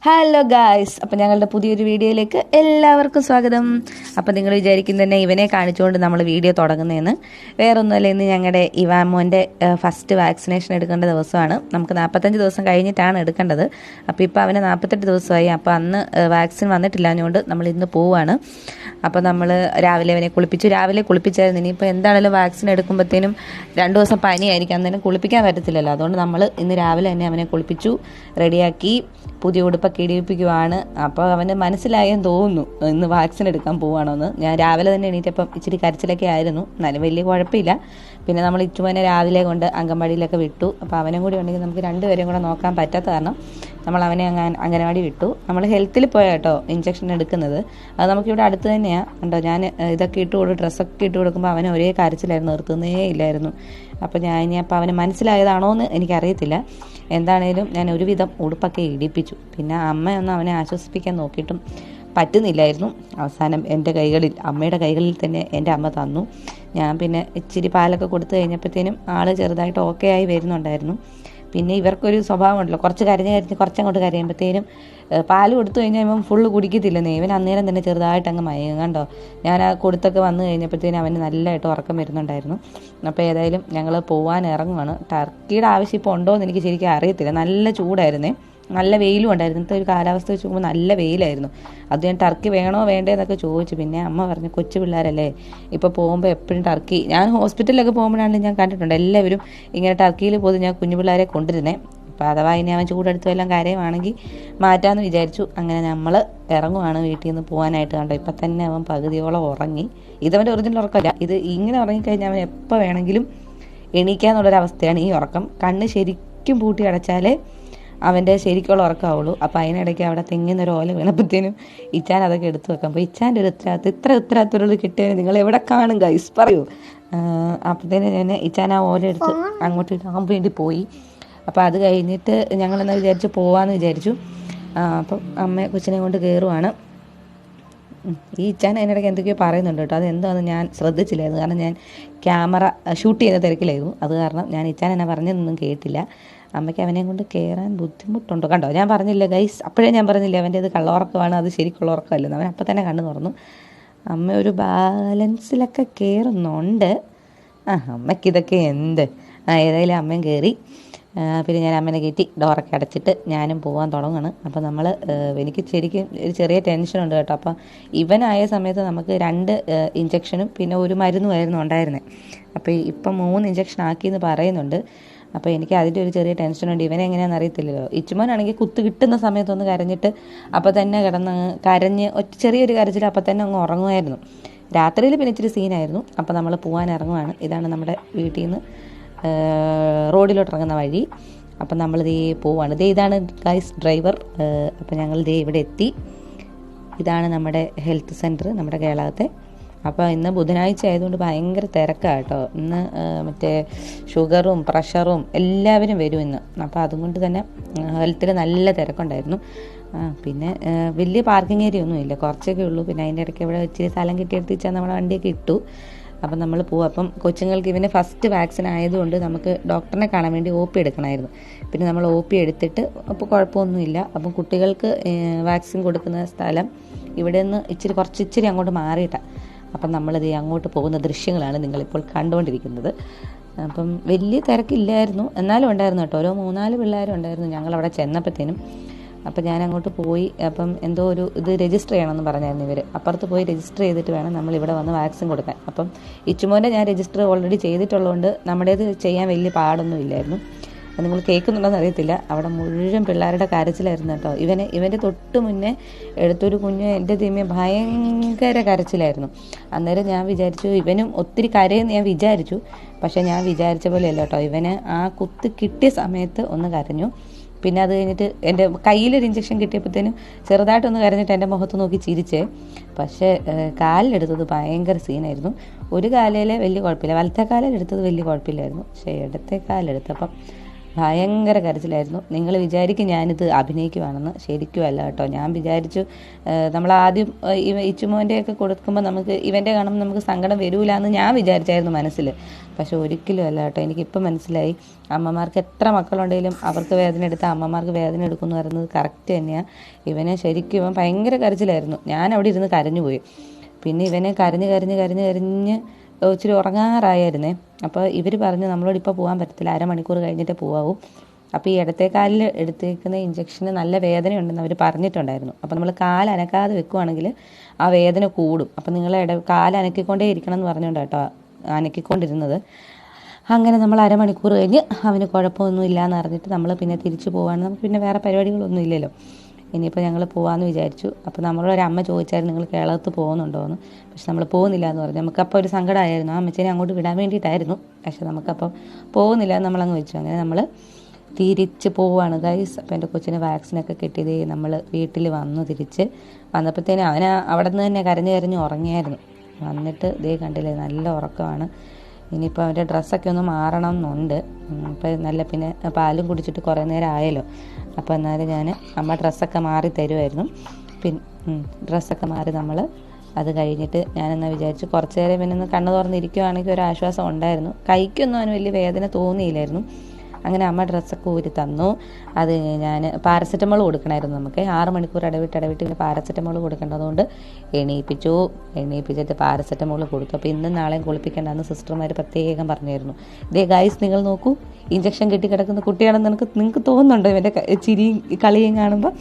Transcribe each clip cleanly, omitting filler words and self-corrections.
Hello guys, അപ്പം ഞങ്ങളുടെ പുതിയൊരു വീഡിയോയിലേക്ക് എല്ലാവർക്കും സ്വാഗതം. അപ്പം നിങ്ങൾ വിചാരിക്കും തന്നെ ഇവനെ കാണിച്ചുകൊണ്ട് നമ്മൾ വീഡിയോ തുടങ്ങുന്നതെന്ന്. വേറൊന്നുമല്ല, ഇന്ന് ഞങ്ങളുടെ ഇവാമോൻ്റെ ഫസ്റ്റ് വാക്സിനേഷൻ എടുക്കേണ്ട ദിവസമാണ്. നമുക്ക് 45 ദിവസം കഴിഞ്ഞിട്ടാണ് എടുക്കേണ്ടത്. അപ്പോൾ ഇപ്പോൾ അവന് 48 ദിവസമായി. അപ്പോൾ അന്ന് വാക്സിൻ വന്നിട്ടില്ലാഞ്ഞുകൊണ്ട് നമ്മൾ ഇന്ന് പോവുകയാണ്. അപ്പോൾ നമ്മൾ രാവിലെ അവനെ രാവിലെ കുളിപ്പിച്ചായിരുന്നു. ഇനിയിപ്പോൾ എന്താണെങ്കിലും വാക്സിൻ എടുക്കുമ്പോഴത്തേനും 2 ദിവസം പനിയായിരിക്കും, അന്നേരം കുളിപ്പിക്കാൻ പറ്റത്തില്ലല്ലോ. അതുകൊണ്ട് നമ്മൾ ഇന്ന് രാവിലെ തന്നെ അവനെ കുളിപ്പിച്ചു, റെഡിയാക്കി, പുതിയ ഉടുപ്പൊക്കെ ഇടിയിപ്പിക്കുവാണ്. അപ്പോൾ അവന് മനസ്സിലായെന്ന് തോന്നുന്നു ഇന്ന് വാക്സിൻ എടുക്കാൻ പോവുകയാണോന്ന്. ഞാൻ രാവിലെ തന്നെ എണീറ്റപ്പം ഇച്ചിരി കരച്ചിലൊക്കെ ആയിരുന്നു, എന്നാലും വലിയ കുഴപ്പമില്ല. പിന്നെ നമ്മൾ ഇച്ചുമോനെ രാവിലെ കൊണ്ട് അംഗൻവാടിയിലൊക്കെ വിട്ടു. അപ്പോൾ അവനും കൂടി ഉണ്ടെങ്കിൽ നമുക്ക് രണ്ടുപേരെയും കൂടെ നോക്കാൻ പറ്റാത്ത കാരണം നമ്മൾ അവനെ അംഗൻവാടി വിട്ടു. നമ്മൾ ഹെൽത്തിൽ പോയാൽ കേട്ടോ ഇഞ്ചക്ഷൻ എടുക്കുന്നത്. അത് നമുക്കിവിടെ അടുത്ത് തന്നെയാണ് ഉണ്ടോ. ഞാൻ ഇതൊക്കെ ഡ്രസ്സൊക്കെ ഇട്ട് കൊടുക്കുമ്പോൾ അവനെ ഒരേ കരച്ചിലായിരുന്നു, നിർത്തുന്നേ ഇല്ലായിരുന്നു. അപ്പോൾ അപ്പോൾ അവന് മനസ്സിലായതാണോ എന്ന് എനിക്കറിയത്തില്ല. എന്താണേലും ഞാൻ ഒരുവിധം ഉടുപ്പൊക്കെ ഇടിപ്പിച്ചു. പിന്നെ അമ്മയൊന്നും അവനെ ആശ്വസിപ്പിക്കാൻ നോക്കിയിട്ടും പറ്റുന്നില്ലായിരുന്നു. അവസാനം അമ്മയുടെ കൈകളിൽ തന്നെ എൻ്റെ അമ്മ തന്നു. ഞാൻ പിന്നെ ഇച്ചിരി പാലൊക്കെ കൊടുത്തു കഴിഞ്ഞപ്പോഴത്തേനും ആൾ ചെറുതായിട്ട് ഓക്കെ ആയി വരുന്നുണ്ടായിരുന്നു. പിന്നെ ഇവർക്കൊരു സ്വഭാവമുണ്ടല്ലോ, കുറച്ചങ്ങോട്ട് കരയുമ്പോഴത്തേനും പാൽ കൊടുത്തു കഴിഞ്ഞാൽ ഇവൻ ഫുള്ള് കുടിക്കത്തില്ലെന്നേ. ഇവൻ അന്നേരം തന്നെ ചെറുതായിട്ട് അങ്ങ് മയങ്ങും കണ്ടോ. ഞാൻ ആ കൊടുത്തൊക്കെ വന്നു കഴിഞ്ഞപ്പോഴത്തേനും അവന് നല്ലതായിട്ട് ഉറക്കം വരുന്നുണ്ടായിരുന്നു. അപ്പോൾ ഏതായാലും ഞങ്ങൾ പോകാൻ ഇറങ്ങുവാണ്. ടർക്കിയുടെ ആവശ്യം ഇപ്പോൾ ഉണ്ടോ എന്ന് എനിക്ക് ശരിക്കും അറിയത്തില്ല. നല്ല ചൂടായിരുന്നേ, നല്ല വെയിലും ഉണ്ടായിരുന്നു. ഇന്നത്തെ ഒരു കാലാവസ്ഥ വെച്ച് നോക്കുമ്പോൾ നല്ല വെയിലായിരുന്നു. അത് ഞാൻ ടർക്കി വേണോ വേണ്ടേ എന്നൊക്കെ ചോദിച്ചു. പിന്നെ അമ്മ പറഞ്ഞു കൊച്ചു പിള്ളേരല്ലേ, ഇപ്പോൾ പോകുമ്പോൾ എപ്പോഴും ടർക്കി. ഞാൻ ഹോസ്പിറ്റലിലൊക്കെ പോകുമ്പോഴാണെങ്കിലും ഞാൻ കണ്ടിട്ടുണ്ട് എല്ലാവരും ഇങ്ങനെ ടർക്കിയിൽ പോയി ഞാൻ കുഞ്ഞു പിള്ളേരെ കൊണ്ടിരുന്നേ. അപ്പോൾ അഥവാ ഇനി അവൻ ചൂടെടുത്തു എല്ലാം കാര്യമാണെങ്കിൽ മാറ്റാമെന്ന് വിചാരിച്ചു. അങ്ങനെ നമ്മൾ ഇറങ്ങുവാണ് വീട്ടിൽ നിന്ന് പോകാനായിട്ട്. കണ്ടോ, ഇപ്പം തന്നെ അവൻ പകുതിയോളം ഉറങ്ങി. ഇതവൻ്റെ ഒറിജിനൽ ഉറക്കമല്ല, ഇത് ഇങ്ങനെ ഉറങ്ങിക്കഴിഞ്ഞാൽ അവൻ എപ്പോൾ വേണമെങ്കിലും എണീക്കാന്നുള്ളൊരവസ്ഥയാണ് ഈ ഉറക്കം. കണ്ണ് ശരിക്കും പൂട്ടി അടച്ചാലേ അവൻ്റെ ശരിക്കുള്ള ഉറക്കമാവുള്ളൂ. അപ്പോൾ അതിനിടയ്ക്ക് അവിടെ തെങ്ങിന്നൊരു ഓല വീണപ്പോഴത്തേനും ഇച്ചാൻ അതൊക്കെ എടുത്തു വെക്കാം. അപ്പോൾ ഇച്ചാൻ്റെ ഒരു ഉത്തരവാദിത്തം കിട്ടിയതിന് നിങ്ങൾ എവിടെ കാണും ഗൈസ് പറയൂ. അപ്പോഴത്തേനും ഞാൻ ഇച്ചാൻ ആ ഓല എടുത്ത് അങ്ങോട്ട് ഇടാൻ വേണ്ടി പോയി. അപ്പോൾ അത് കഴിഞ്ഞിട്ട് ഞങ്ങളെന്നാൽ പോകാമെന്ന് വിചാരിച്ചു. അപ്പം അമ്മ കൊച്ചിനെ കൊണ്ട് കയറുവാണ്. ഈ ഇച്ചാൻ അതിനിടയ്ക്ക് എന്തൊക്കെയോ പറയുന്നുണ്ട് കേട്ടോ. അതെന്താണെന്ന് ഞാൻ ശ്രദ്ധിച്ചില്ലായിരുന്നു, കാരണം ഞാൻ ക്യാമറ ഷൂട്ട് ചെയ്യുന്ന തിരക്കിലായിരുന്നു. അത് കാരണം ഞാൻ ഇച്ചാൻ എന്നെ പറഞ്ഞതൊന്നും കേട്ടില്ല. അമ്മയ്ക്ക് അവനെ കൊണ്ട് കയറാൻ ബുദ്ധിമുട്ടുണ്ടോ കണ്ടോ. ഞാൻ പറഞ്ഞില്ല ഗൈസ്, അപ്പോഴേ ഞാൻ പറഞ്ഞില്ല അവൻ്റെ അത് കള്ളുറക്കമാണ്, അത് ശരിക്കുള്ള ഉറക്കമല്ലെന്ന്. അവൻ അപ്പം തന്നെ കണ്ണു തുറന്നു. അമ്മ ഒരു ബാലൻസിലൊക്കെ കയറുന്നുണ്ട്. അമ്മയ്ക്കിതൊക്കെ എന്ത്. ഏതായാലും അമ്മയും കയറി. പിന്നെ ഞാൻ അമ്മേനെ കയറ്റി ഡോറൊക്കെ അടച്ചിട്ട് ഞാനും പോകാൻ തുടങ്ങുകയാണ്. അപ്പോൾ എനിക്ക് ശരിക്കും ഒരു ചെറിയ ടെൻഷനുണ്ട് കേട്ടോ. അപ്പോൾ ഇവനായ സമയത്ത് നമുക്ക് 2 ഇഞ്ചക്ഷനും പിന്നെ ഒരു മരുന്നുമായിരുന്നു ഉണ്ടായിരുന്നത്. അപ്പോൾ ഇപ്പം 3 ഇഞ്ചക്ഷൻ ആക്കിയെന്ന് പറയുന്നുണ്ട്. അപ്പോൾ എനിക്ക് അതിൻ്റെ ഒരു ചെറിയ ടെൻഷനുണ്ട്. ഇവനെ എങ്ങനെയാണെന്ന് അറിയത്തില്ലല്ലോ. ഇച്ചുമോനാണെങ്കിൽ കുത്ത് കിട്ടുന്ന സമയത്തൊന്ന് കരഞ്ഞിട്ട് അപ്പോൾ തന്നെ കരഞ്ഞ് ചെറിയൊരു കരച്ചിൽ അപ്പോൾ തന്നെ അങ്ങ് ഉറങ്ങുമായിരുന്നു. രാത്രിയിൽ പിന്നെ ഇച്ചിരി സീനായിരുന്നു. അപ്പോൾ നമ്മൾ പോകാൻ ഇറങ്ങുവാണ്. ഇതാണ് നമ്മുടെ വീട്ടിൽ നിന്ന് റോഡിലോട്ട് ഇറങ്ങുന്ന വഴി. അപ്പം നമ്മൾ പോവാണ്. ഇതാണ് ഗൈസ് ഡ്രൈവർ. അപ്പം ഞങ്ങൾ ഇവിടെ എത്തി. ഇതാണ് നമ്മുടെ ഹെൽത്ത് സെൻറ്റർ, നമ്മുടെ കേരളത്തെ. അപ്പോൾ ഇന്ന് ബുധനാഴ്ച ആയതുകൊണ്ട് ഭയങ്കര തിരക്കാണ് കേട്ടോ. ഇന്ന് മറ്റേ ഷുഗറും പ്രഷറും എല്ലാവരും വരും ഇന്ന്. അപ്പോൾ അതുകൊണ്ട് തന്നെ ഹെൽത്തിൽ നല്ല തിരക്കുണ്ടായിരുന്നു. പിന്നെ വലിയ പാർക്കിംഗ് ഏരിയ ഒന്നും ഇല്ല, കുറച്ചൊക്കെ ഉള്ളൂ. പിന്നെ അതിൻ്റെ ഇടയ്ക്ക് ഇവിടെ ഇച്ചിരി സ്ഥലം കിട്ടിയെടുത്ത് വെച്ചാൽ നമ്മുടെ വണ്ടിയൊക്കെ ഇട്ടു. അപ്പം നമ്മൾ പോവും. അപ്പം കൊച്ചുങ്ങൾക്ക് ഇവന് ഫസ്റ്റ് വാക്സിൻ ആയതുകൊണ്ട് നമുക്ക് ഡോക്ടറിനെ കാണാൻ വേണ്ടി OP എടുക്കണമായിരുന്നു. പിന്നെ നമ്മൾ OP എടുത്തിട്ട് അപ്പോൾ കുഴപ്പമൊന്നുമില്ല. അപ്പം കുട്ടികൾക്ക് വാക്സിൻ കൊടുക്കുന്ന സ്ഥലം ഇവിടെ നിന്ന് ഇച്ചിരി അങ്ങോട്ട് മാറിയിട്ടാണ്. അപ്പം നമ്മളിത് അങ്ങോട്ട് പോകുന്ന ദൃശ്യങ്ങളാണ് നിങ്ങളിപ്പോൾ കണ്ടുകൊണ്ടിരിക്കുന്നത്. അപ്പം വലിയ തിരക്കില്ലായിരുന്നു, എന്നാലും ഉണ്ടായിരുന്നു കേട്ടോ. ഓരോ 3-4 പിള്ളേരും ഉണ്ടായിരുന്നു ഞങ്ങളവിടെ ചെന്നപ്പോഴത്തേനും. അപ്പം ഞാൻ അങ്ങോട്ട് പോയി. അപ്പം എന്തോ ഇത് രജിസ്റ്റർ ചെയ്യണമെന്ന് പറഞ്ഞായിരുന്നു ഇവർ. അപ്പുറത്ത് പോയി രജിസ്റ്റർ ചെയ്തിട്ട് വേണം നമ്മളിവിടെ വന്ന് വാക്സിൻ കൊടുക്കാൻ. അപ്പം ഇച്ചുമോൻ്റെ ഞാൻ രജിസ്റ്റർ ഓൾറെഡി ചെയ്തിട്ടുള്ളതുകൊണ്ട് നമ്മുടേത് ചെയ്യാൻ വലിയ പാടൊന്നും ഇല്ലായിരുന്നു. അത് നിങ്ങൾ കേൾക്കുന്നുണ്ടോയെന്ന് അറിയത്തില്ല, അവിടെ മുഴുവൻ പിള്ളേരുടെ കരച്ചിലായിരുന്നു കേട്ടോ. ഇവൻ്റെ തൊട്ട് മുന്നേ എടുത്തൊരു കുഞ്ഞ് എൻ്റെ തീമയെ ഭയങ്കര കരച്ചിലായിരുന്നു. അന്നേരം ഞാൻ വിചാരിച്ചു ഇവനും ഒത്തിരി കരയെന്ന് ഞാൻ വിചാരിച്ചു. പക്ഷേ ഞാൻ വിചാരിച്ച പോലെയല്ല കേട്ടോ. ഇവന് ആ കുത്ത് കിട്ടിയ സമയത്ത് ഒന്ന് കരഞ്ഞു. പിന്നെ അത് കഴിഞ്ഞിട്ട് എൻ്റെ കയ്യിലൊരു ഇഞ്ചക്ഷൻ കിട്ടിയപ്പോഴത്തേനും ചെറുതായിട്ടൊന്ന് കരഞ്ഞിട്ട് എൻ്റെ മുഖത്ത് നോക്കി ചിരിച്ചേ. പക്ഷേ കാലിലെടുത്തത് ഭയങ്കര സീനായിരുന്നു. ഒരു കാലയിൽ വലിയ കുഴപ്പമില്ല, വലത്തെ കാലിലെടുത്തത് വലിയ കുഴപ്പമില്ലായിരുന്നു. പക്ഷേ ഇടത്തെ കാലെടുത്തപ്പം ഭയങ്കര കരച്ചിലായിരുന്നു. നിങ്ങൾ വിചാരിക്കും ഞാനിത് അഭിനയിക്കുവാണെന്ന്, ശരിക്കും അല്ല കേട്ടോ. ഞാൻ വിചാരിച്ചു നമ്മളാദ്യം ഇച്ചുമോൻ്റെയൊക്കെ കൊടുക്കുമ്പോൾ നമുക്ക് ഇവൻ്റെ കാണുമ്പോൾ നമുക്ക് സങ്കടം വരൂല എന്ന് ഞാൻ വിചാരിച്ചായിരുന്നു മനസ്സിൽ. പക്ഷെ ഒരിക്കലും അല്ല കേട്ടോ. എനിക്കിപ്പോൾ മനസ്സിലായി, അമ്മമാർക്ക് എത്ര മക്കളുണ്ടെങ്കിലും അവർക്ക് വേദന എടുത്താൽ അമ്മമാർക്ക് വേദന എടുക്കുമെന്ന് പറയുന്നത് കറക്റ്റ് തന്നെയാണ്. ഇവനെ ശരിക്കും ഇവൻ ഭയങ്കര കരച്ചിലായിരുന്നു. ഞാൻ അവിടെ ഇരുന്ന് കരഞ്ഞുപോയി. പിന്നെ ഇവനെ കരഞ്ഞ് ഇച്ചിരി ഉറങ്ങാറായിരുന്നേ. അപ്പോൾ ഇവർ പറഞ്ഞു നമ്മളോട് ഇപ്പോൾ പോകാൻ പറ്റത്തില്ല, അരമണിക്കൂർ കഴിഞ്ഞിട്ടേ പോകാവൂ. അപ്പോൾ ഈ ഇടത്തെ കാലിൽ എടുത്തേക്കുന്ന ഇഞ്ചക്ഷന് നല്ല വേദനയുണ്ടെന്ന് അവർ പറഞ്ഞിട്ടുണ്ടായിരുന്നു. അപ്പോൾ നമ്മൾ കാലനക്കാതെ വെക്കുവാണെങ്കിൽ ആ വേദന കൂടും. അപ്പോൾ നിങ്ങൾ കാലനക്കിക്കൊണ്ടേ ഇരിക്കണം എന്ന് പറഞ്ഞുകൊണ്ട് കേട്ടോ അനക്കിക്കൊണ്ടിരുന്നത്. അങ്ങനെ നമ്മൾ അരമണിക്കൂർ കഴിഞ്ഞ് അവന് കുഴപ്പമൊന്നും ഇല്ലയെന്ന് അറിഞ്ഞിട്ട് നമ്മൾ പിന്നെ തിരിച്ചു പോവാണ്. നമുക്ക് പിന്നെ വേറെ പരിപാടികളൊന്നും ഇല്ലല്ലോ. ഇനിയിപ്പോൾ ഞങ്ങൾ പോകാമെന്ന് വിചാരിച്ചു. അപ്പോൾ നമ്മളൊരു അമ്മ ചോദിച്ചായിരുന്നു നിങ്ങൾ കേരളത്തിൽ പോകുന്നുണ്ടോ എന്ന്. പക്ഷെ നമ്മൾ പോകുന്നില്ല എന്ന് പറഞ്ഞു. നമുക്കപ്പോൾ ഒരു സങ്കടമായിരുന്നു. ആ അമ്മച്ചേനെ അങ്ങോട്ട് വിടാൻ വേണ്ടിയിട്ടായിരുന്നു. പക്ഷെ നമുക്കപ്പം പോകുന്നില്ല എന്ന് നമ്മളങ്ങ് വെച്ചു. അങ്ങനെ നമ്മൾ തിരിച്ച് പോവുകയാണ് ഗൈസ്. അപ്പോൾ എൻ്റെ കൊച്ചിന് വാക്സിനൊക്കെ കിട്ടിയതേ നമ്മൾ വീട്ടിൽ വന്നു. തിരിച്ച് വന്നപ്പോഴത്തേനും അവൻ അവിടെ നിന്ന് തന്നെ കരഞ്ഞ് ഉറങ്ങിയായിരുന്നു. വന്നിട്ട് ഇതേ കണ്ടില്ലേ, നല്ല ഉറക്കമാണ്. ഇനിയിപ്പോൾ അവൻ്റെ ഡ്രസ്സൊക്കെ ഒന്ന് മാറണം എന്നുണ്ട്. അപ്പോൾ നല്ല പിന്നെ പാലും കുടിച്ചിട്ട് കുറേ നേരം ആയല്ലോ. അപ്പോൾ എന്നാലും ഞാൻ അമ്മ ഡ്രസ്സൊക്കെ മാറി തരുമായിരുന്നു. ഡ്രസ്സൊക്കെ മാറി നമ്മൾ അത് കഴിഞ്ഞിട്ട് ഞാനെന്നാ വിചാരിച്ചു കുറച്ച് നേരം പിന്നെ ഒന്ന് കണ്ണ് തുറന്നിരിക്കുവാണെങ്കിൽ ഒരു ആശ്വാസം ഉണ്ടായിരുന്നു. കൈക്കൊന്നും അവന് വലിയ വേദന തോന്നിയില്ലായിരുന്നു. അങ്ങനെ അമ്മ ഡ്രസ്സൊക്കെ ഊരി തന്നു. അത് ഞാൻ പാരസെറ്റമോൾ കൊടുക്കണമായിരുന്നു. നമുക്ക് 6 മണിക്കൂർ ഇടവിട്ട് ഇങ്ങനെ പാരസെറ്റമോൾ കൊടുക്കേണ്ടതുകൊണ്ട് എണീപ്പിച്ചിട്ട് പാരസെറ്റമോൾ കൊടുത്തു. അപ്പോൾ ഇന്നും നാളെയും കുളിപ്പിക്കേണ്ടെന്ന് സിസ്റ്റർമാർ പ്രത്യേകം പറഞ്ഞായിരുന്നു. ഇതേ ഗൈസ് നിങ്ങൾ നോക്കൂ, ഇഞ്ചക്ഷൻ കെട്ടിക്കിടക്കുന്ന കുട്ടിയാണെന്ന് നിങ്ങൾക്ക് തോന്നുന്നുണ്ടോ ഇവൻ്റെ ചിരിയും കളിയും കാണുമ്പോൾ?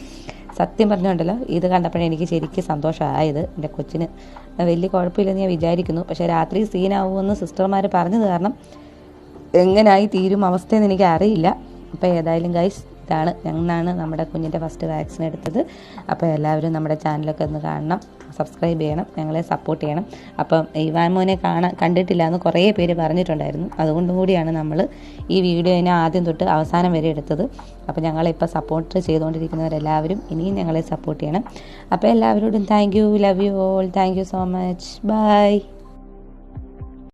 സത്യം പറഞ്ഞുകൊണ്ടല്ലോ, ഇത് കണ്ടപ്പോഴേ എനിക്ക് ശരിക്കും സന്തോഷമായത്. എൻ്റെ കൊച്ചിന് വലിയ കുഴപ്പമില്ലെന്ന് ഞാൻ വിചാരിക്കുന്നു. പക്ഷേ രാത്രി സീനാവുമെന്ന് സിസ്റ്റർമാർ പറഞ്ഞത് കാരണം എങ്ങനായി തീരും അവസ്ഥയെന്ന് എനിക്ക് അറിയില്ല. അപ്പോൾ ഏതായാലും ഗൈസ് ഞങ്ങളാണ് നമ്മുടെ കുഞ്ഞിൻ്റെ ഫസ്റ്റ് വാക്സിൻ എടുത്തത്. അപ്പോൾ എല്ലാവരും നമ്മുടെ ചാനലൊക്കെ ഒന്ന് കാണണം, സബ്സ്ക്രൈബ് ചെയ്യണം, ഞങ്ങളെ സപ്പോർട്ട് ചെയ്യണം. അപ്പം ഇവാൻ മോനെ കണ്ടിട്ടില്ല എന്ന് കുറേ പേര് പറഞ്ഞിട്ടുണ്ടായിരുന്നു. അതുകൊണ്ടും കൂടിയാണ് നമ്മൾ ഈ വീഡിയോനെ ആദ്യം തൊട്ട് അവസാനം വരെ എടുത്തത്. അപ്പോൾ ഞങ്ങളിപ്പോൾ സപ്പോർട്ട് ചെയ്തുകൊണ്ടിരിക്കുന്നവരെല്ലാവരും ഇനിയും ഞങ്ങളെ സപ്പോർട്ട് ചെയ്യണം. അപ്പോൾ എല്ലാവരോടും thank you, love you all, thank you so much, by.